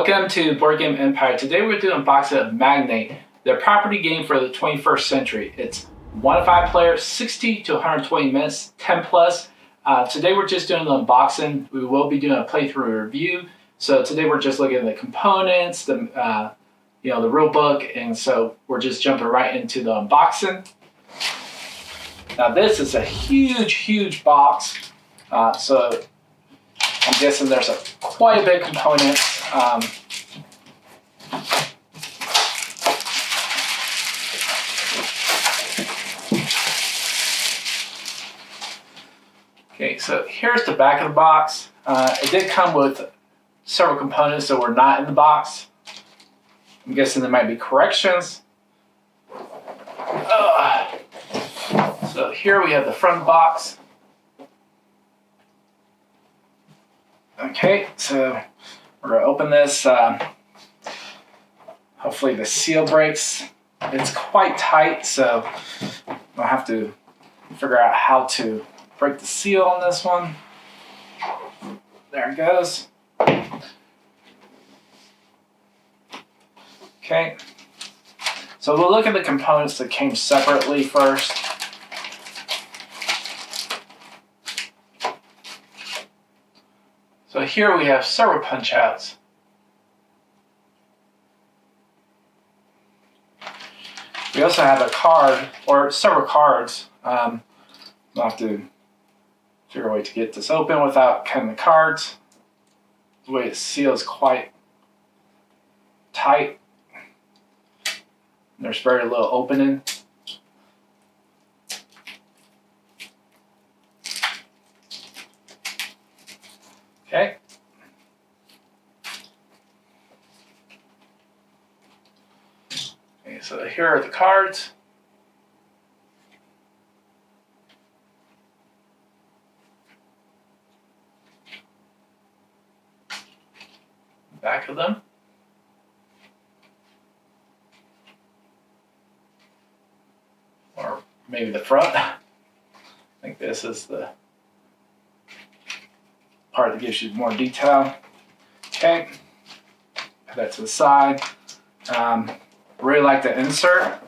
Welcome to Board Game Empire. Today we're doing unboxing of Magnate, the property game for the 21st century. It's 1 to 5 players, 60 to 120 minutes, 10 plus. Today we're just doing the unboxing. We will be doing a playthrough review. So today we're just looking at the components, the rule book, and so we're just jumping right into the unboxing. Now this is a huge box. So I'm guessing there's quite a bit of components. Okay, so here's the back of the box. It did come with several components that were not in the box. I'm guessing there might be corrections. So here we have the front box. Okay, so we're going to open this. Hopefully the seal breaks. It's quite tight, so I'll have to figure out how to break the seal on this one. There it goes. Okay, so we'll look at the components that came separately first. So here we have several punch outs. We also have a card, or several cards. I'll have to figure a way to get this open without cutting the cards. The way it's sealed is quite tight. There's very little opening. Okay. Okay, so here are the cards. Back of them. Or maybe the front. I think this is the part that gives you more detail. Okay, put that to the side. Really like the insert.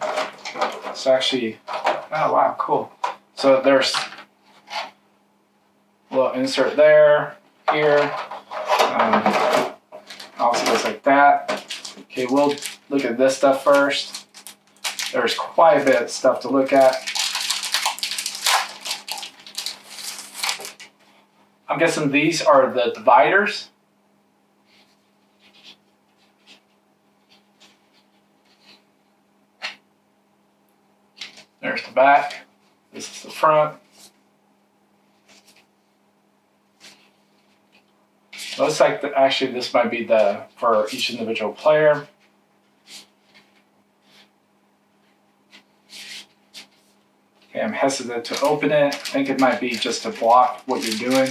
It's actually, oh wow, cool. So there's a little insert there, here. Also goes like that. Okay, we'll look at this stuff first. There's quite a bit of stuff to look at. I'm guessing these are the dividers. There's the back. This is the front. Looks like actually this might be for each individual player. Okay, I'm hesitant to open it. I think it might be just to block what you're doing.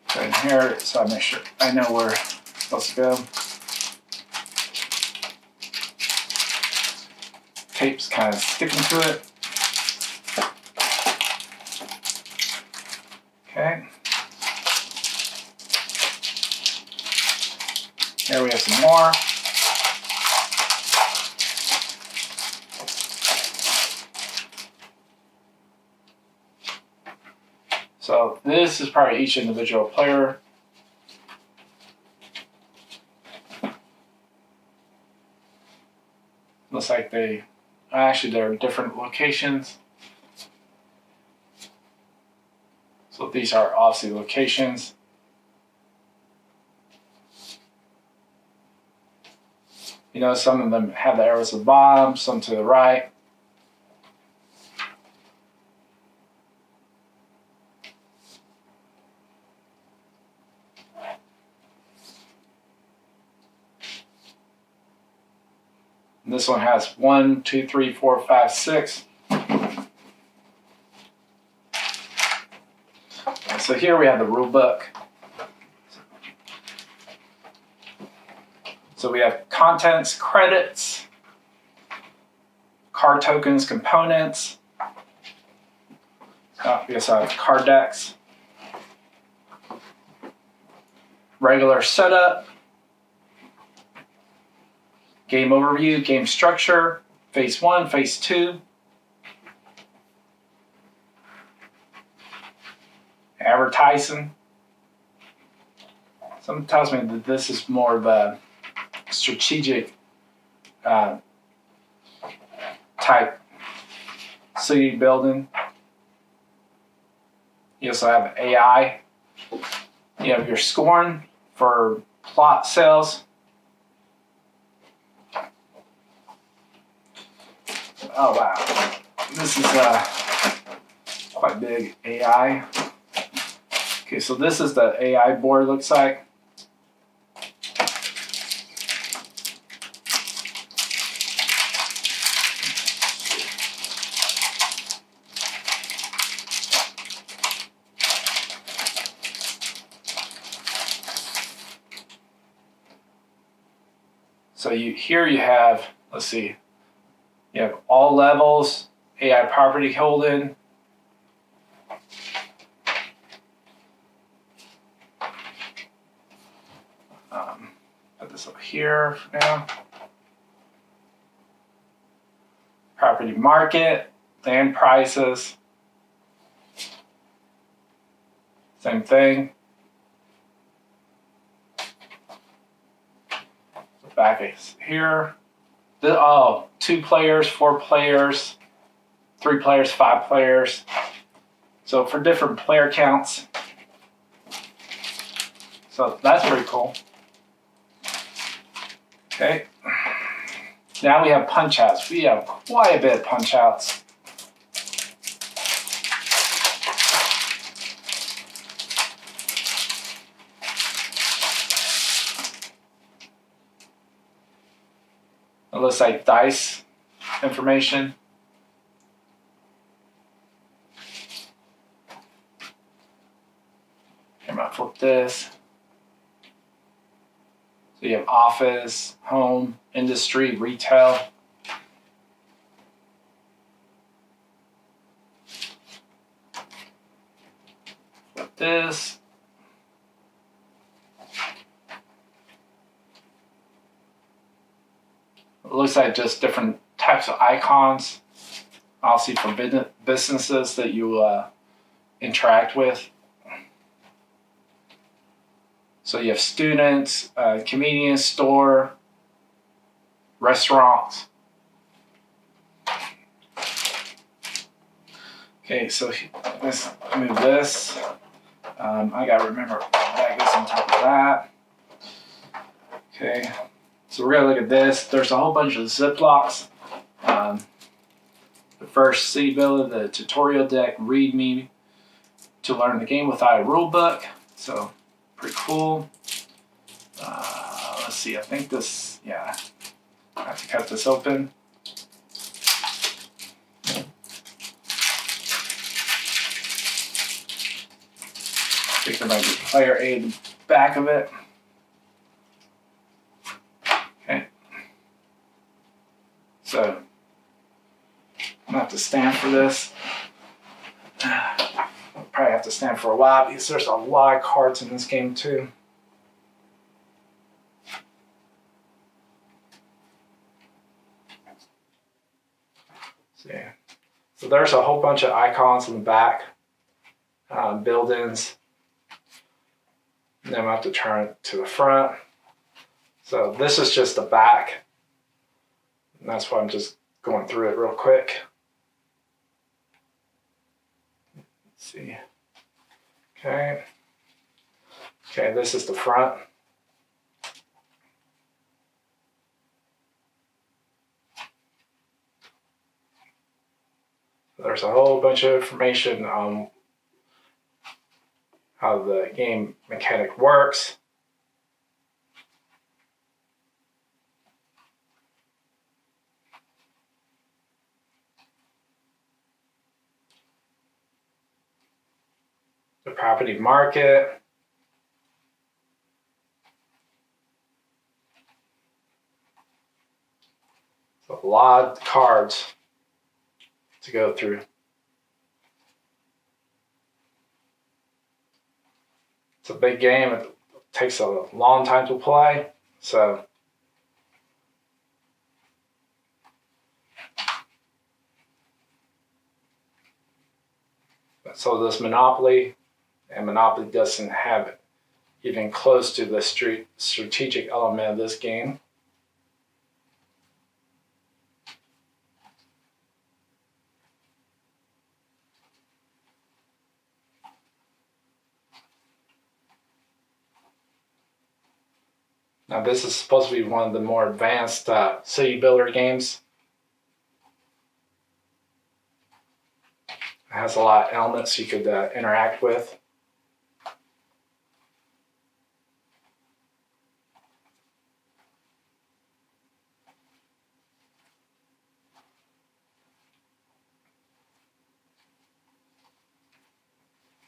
Put it in here so I make sure I know where it's supposed to go. Tape's kind of sticking to it. Okay. Here we have some more. So this is probably each individual player. Looks like they're different locations. So these are obviously locations. You know, some of them have the arrows at the bottom, some to the right. And this one has 1, 2, 3, 4, 5, 6. So here we have the rule book. So we have contents, credits, card tokens, components. We also have card decks. regular setup, game overview, game structure, phase 1, phase 2, advertising. Something tells me that this is more of a strategic type city building. You also have AI. You have your scoring for plot cells. Oh wow, this is quite big AI. Okay, so this is the AI board looks like. So here you have, let's see, you have all levels, AI property holding. Put this up here for now. Property market, land prices. Same thing. Back is here. 2 players, 4 players, 3 players, 5 players. So for different player counts. So that's pretty cool. Okay. Now we have punch outs. We have quite a bit of punch outs. It looks like dice information. I'm gonna flip this. So you have office, home, industry, retail. Flip this. It looks like just different types of icons, obviously for businesses that you interact with. So you have students, convenience store, restaurants. Okay, so let's move this. I gotta remember that goes on top of that. Okay. So we're going to look at this. There's a whole bunch of Ziplocs. The first city builder, the tutorial deck, README to learn the game without a rule book. So pretty cool. Let's see, I think this, yeah, I have to cut this open. I think there might be player aid in the back of it. So I'm gonna have to stand for this. I'll probably have to stand for a while because there's a lot of cards in this game too. So there's a whole bunch of icons in the back, buildings. And then I'm gonna have to turn it to the front. So this is just the back. And that's why I'm just going through it real quick. Let's see. Okay. Okay, this is the front. There's a whole bunch of information on how the game mechanic works. The property market. So a lot of cards to go through. It's a big game. takes a long time to play. So does Monopoly, and Monopoly doesn't have it even close to the strategic element of this game. Now this is supposed to be one of the more advanced city builder games. It has a lot of elements you could interact with.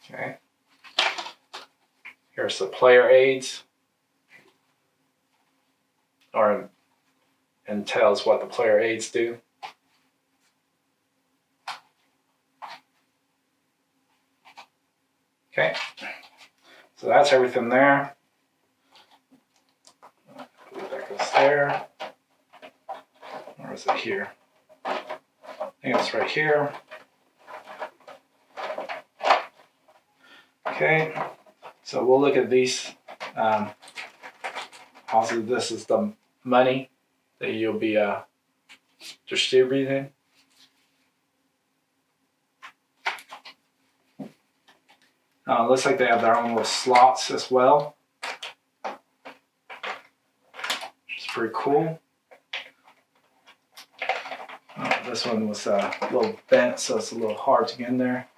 Okay. Here's the player aids, and tells what the player aids do. Okay, so that's everything there. I believe that goes there. Or is it here? I think it's right here. Okay, so we'll look at these. Also, this is the money that you'll be distributing. Looks like they have their own little slots as well, which is pretty cool. This one was a little bent, so it's a little hard to get in there.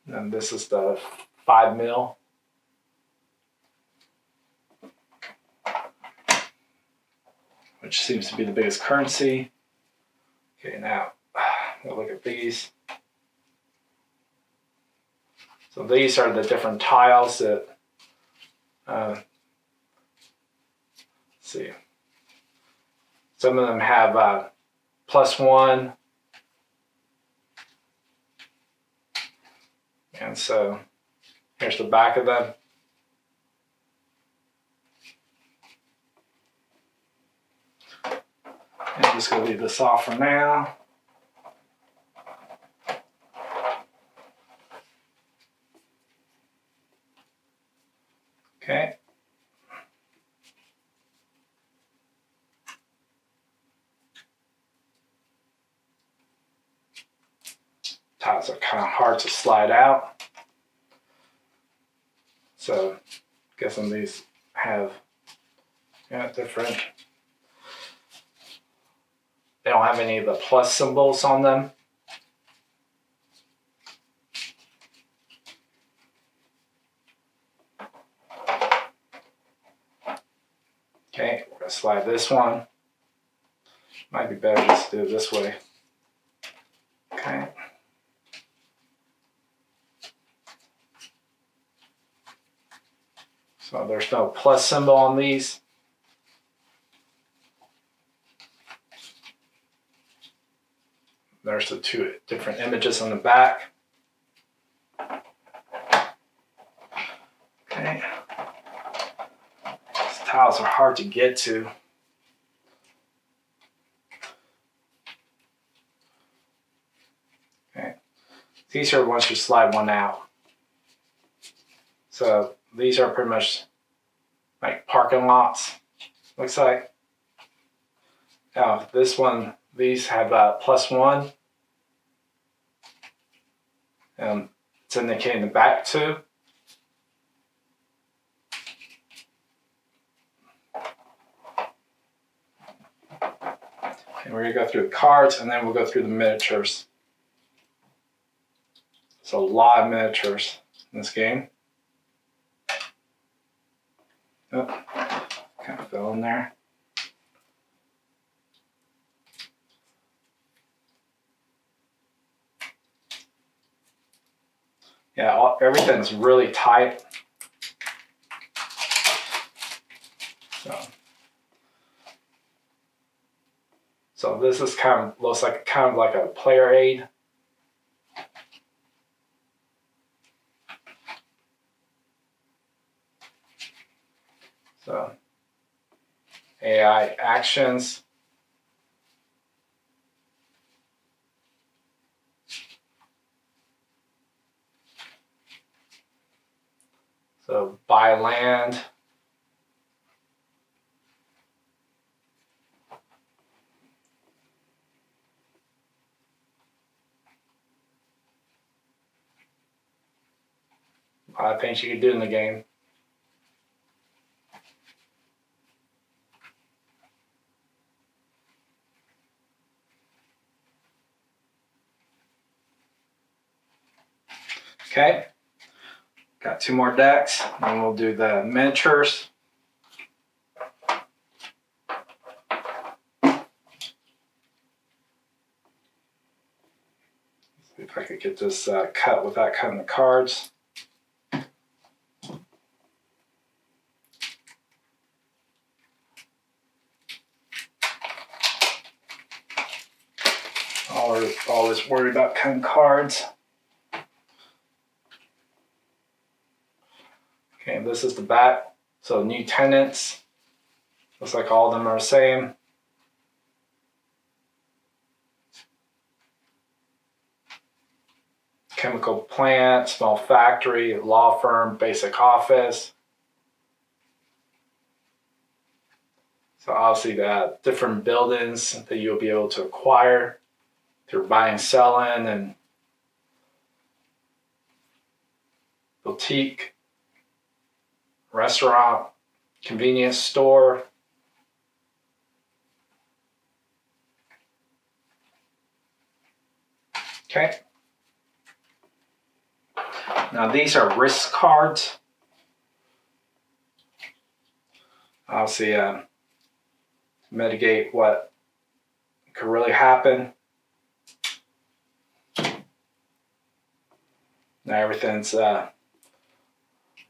And this is the 5 mil. Which seems to be the biggest currency. Okay, now we'll look at these. So these are the different tiles that, let's see. Some of them have +1. And so here's the back of them. And I'm just going to leave this off for now. Okay. Tiles are kind of hard to slide out. So, guessing these have different. They don't have any of the plus symbols on them. Okay, we're going to slide this one. Might be better just to do it this way. Okay. So there's no plus symbol on these. There's the two different images on the back. Okay. These tiles are hard to get to. Okay. These are once you slide one out. So these are pretty much like parking lots, looks like. Now this one, these have +1. It's indicating the back too. And we're going to go through the cards and then we'll go through the miniatures. There's a lot of miniatures in this game. Oh, kind of fell in there. Yeah, everything's really tight. So this is looks like a player aid. So AI actions. So buy land. A lot of things you can do in the game. Okay, got 2 more decks, and we'll do the miniatures. See if I could get this cut without cutting the cards. Always worried about cutting cards. Okay, this is the back. So new tenants. Looks like all of them are the same. Chemical plant, small factory, law firm, basic office. So obviously the different buildings that you'll be able to acquire through buying, selling, and boutique, restaurant, convenience store. Okay. Now these are risk cards. Obviously, mitigate what could really happen. Now everything's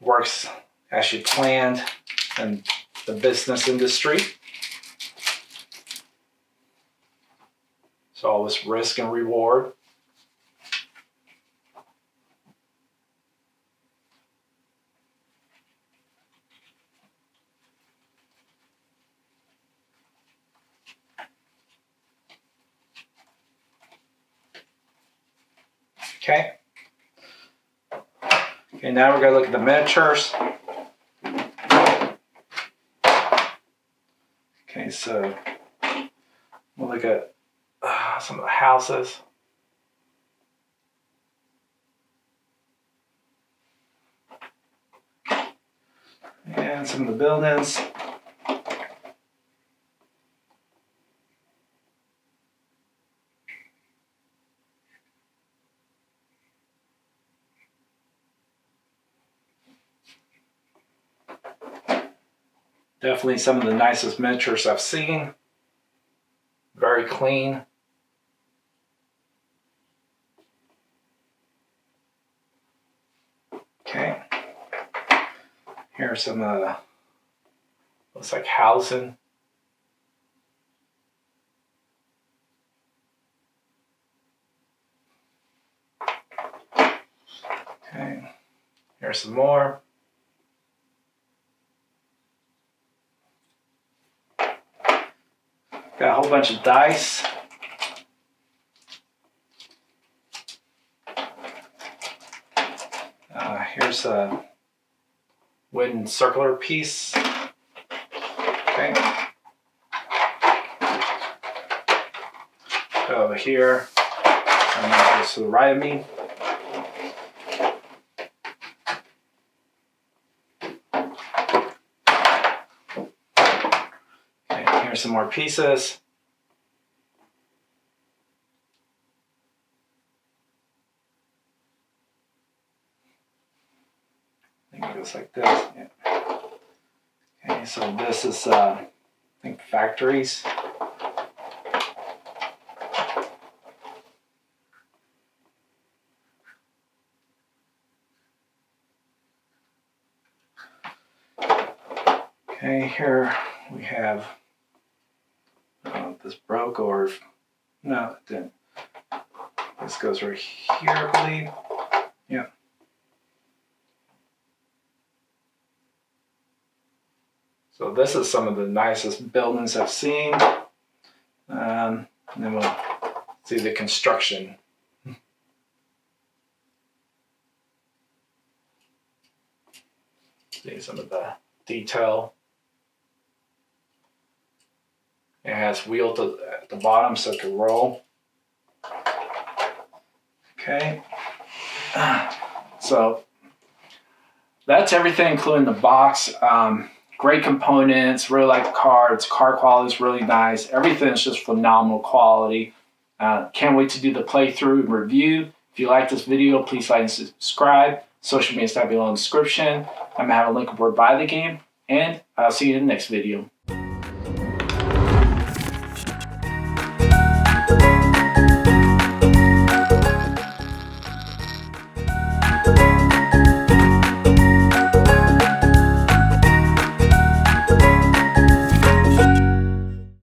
works as you planned in the business industry. So all this risk and reward. Okay. Okay, now we're going to look at the miniatures. Okay, so we'll look at some of the houses. And some of the buildings. Definitely some of the nicest miniatures I've seen. Very clean. Okay. Here's some looks like housing. Okay. Here's some more. Got a whole bunch of dice. Here's a wooden circular piece. Okay. Go over here. And that goes to the right of me. Okay, here's some more pieces. I think it goes like this. Yeah. Okay, so this is I think factories. Okay, here we have this broke, or no, it didn't. This goes right here, I believe. Yeah. So this is some of the nicest buildings I've seen. And then we'll see the construction. See some of the detail. It has wheels at the bottom so it can roll. Okay. So that's everything, including the box. Great components, really like the cards. Card quality is really nice. Everything is just phenomenal quality. Can't wait to do the playthrough and review. If you like this video, please like and subscribe. Social media is down below in the description. I'm going to have a link where to buy the game. And I'll see you in the next video.